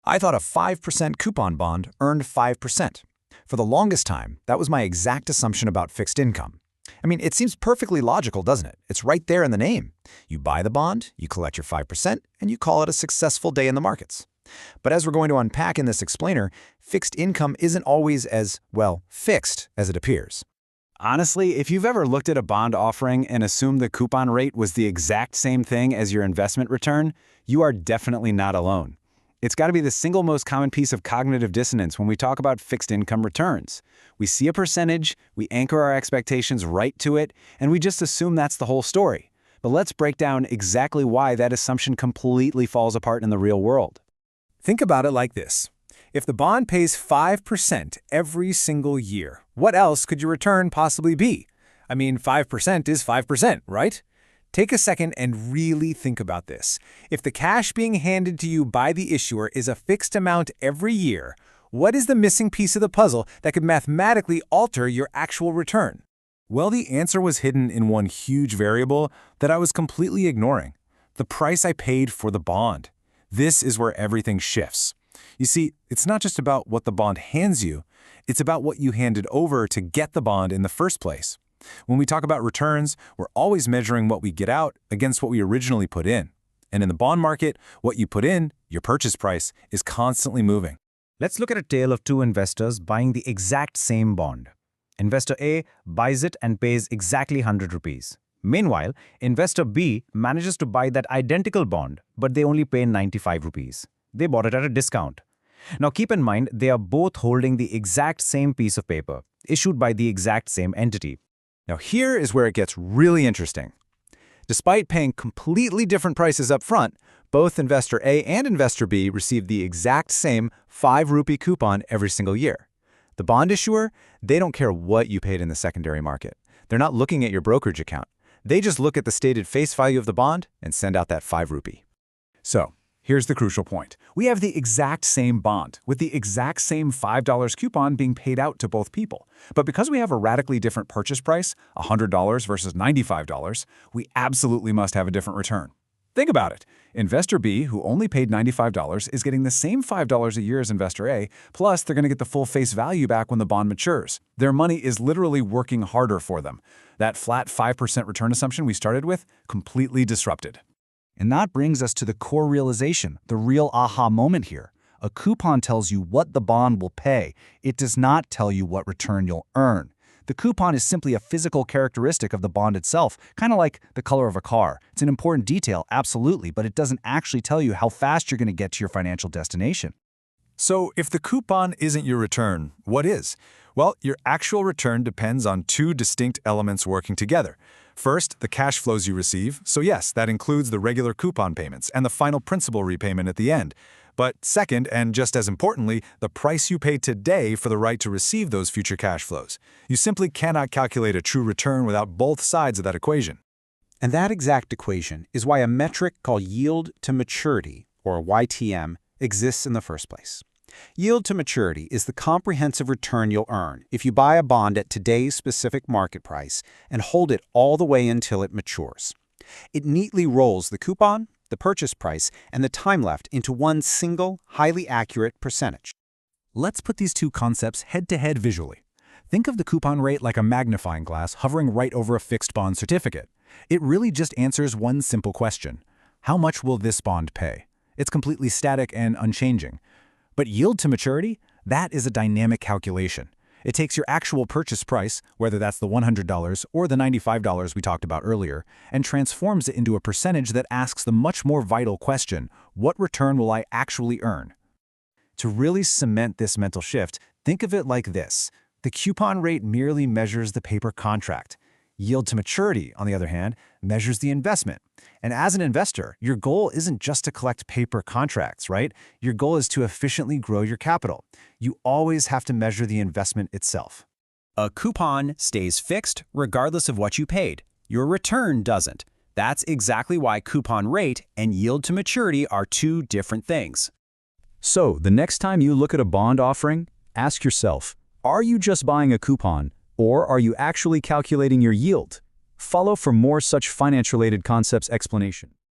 I thought a 5% coupon bond earned 5%. For the longest time, that was my exact assumption about fixed income. I mean, it seems perfectly logical, doesn't it? It's right there in the name. You buy the bond, you collect your 5%, and you call it a successful day in the markets. But as we're going to unpack in this explainer, fixed income isn't always as, well, fixed as it appears. Honestly, if you've ever looked at a bond offering and assumed the coupon rate was the exact same thing as your investment return, you are definitely not alone. It's got to be the single most common piece of cognitive dissonance when we talk about fixed income returns. We see a percentage, we anchor our expectations right to it, and we just assume that's the whole story. But let's break down exactly why that assumption completely falls apart in the real world. Think about it like this. If the bond pays 5% every single year, what else could your return possibly be? I mean, 5% is 5%, right? Take a second and really think about this. If the cash being handed to you by the issuer is a fixed amount every year, what is the missing piece of the puzzle that could mathematically alter your actual return? Well, the answer was hidden in one huge variable that I was completely ignoring: the price I paid for the bond. This is where everything shifts. You see, it's not just about what the bond hands you, it's about what you handed over to get the bond in the first place. When we talk about returns, we're always measuring what we get out against what we originally put in. And in the bond market, what you put in, your purchase price, is constantly moving. Let's look at a tale of two investors buying the exact same bond. Investor A buys it and pays exactly 100 rupees. Meanwhile, investor B manages to buy that identical bond, but they only pay 95 rupees. They bought it at a discount. Now keep in mind, they are both holding the exact same piece of paper, issued by the exact same entity. Now here is where it gets really interesting. Despite paying completely different prices up front, both investor A and investor B received the exact same 5 rupee coupon every single year. The bond issuer, they don't care what you paid in the secondary market. They're not looking at your brokerage account. They just look at the stated face value of the bond and send out that 5 rupee. So, here's the crucial point. We have the exact same bond, with the exact same $5 coupon being paid out to both people. But because we have a radically different purchase price, $100 versus $95, we absolutely must have a different return. Think about it. Investor B, who only paid $95, is getting the same $5 a year as Investor A, plus they're going to get the full face value back when the bond matures. Their money is literally working harder for them. That flat 5% return assumption we started with, completely disrupted. And that brings us to the core realization, the real aha moment here. A coupon tells you what the bond will pay. It does not tell you what return you'll earn. The coupon is simply a physical characteristic of the bond itself, kind of like the color of a car. It's an important detail, absolutely, but it doesn't actually tell you how fast you're going to get to your financial destination. So if the coupon isn't your return, what is? Well, your actual return depends on two distinct elements working together. First, the cash flows you receive. So yes, that includes the regular coupon payments and the final principal repayment at the end. But second, and just as importantly, the price you pay today for the right to receive those future cash flows. You simply cannot calculate a true return without both sides of that equation. And that exact equation is why a metric called yield to maturity, or YTM, exists in the first place. Yield to maturity is the comprehensive return you'll earn if you buy a bond at today's specific market price and hold it all the way until it matures. It neatly rolls the coupon, the purchase price, and the time left into one single, highly accurate percentage. Let's put these two concepts head-to-head visually. Think of the coupon rate like a magnifying glass hovering right over a fixed bond certificate. It really just answers one simple question: how much will this bond pay? It's completely static and unchanging. But yield to maturity? That is a dynamic calculation. It takes your actual purchase price, whether that's the $100 or the $95 we talked about earlier, and transforms it into a percentage that asks the much more vital question: what return will I actually earn? To really cement this mental shift, think of it like this. The coupon rate merely measures the paper contract. Yield to maturity, on the other hand, measures the investment. And as an investor, your goal isn't just to collect paper contracts, right? Your goal is to efficiently grow your capital. You always have to measure the investment itself. A coupon stays fixed regardless of what you paid. Your return doesn't. That's exactly why coupon rate and yield to maturity are two different things. So, the next time you look at a bond offering, ask yourself, are you just buying a coupon, or are you actually calculating your yield? Follow for more such finance-related concepts explanation.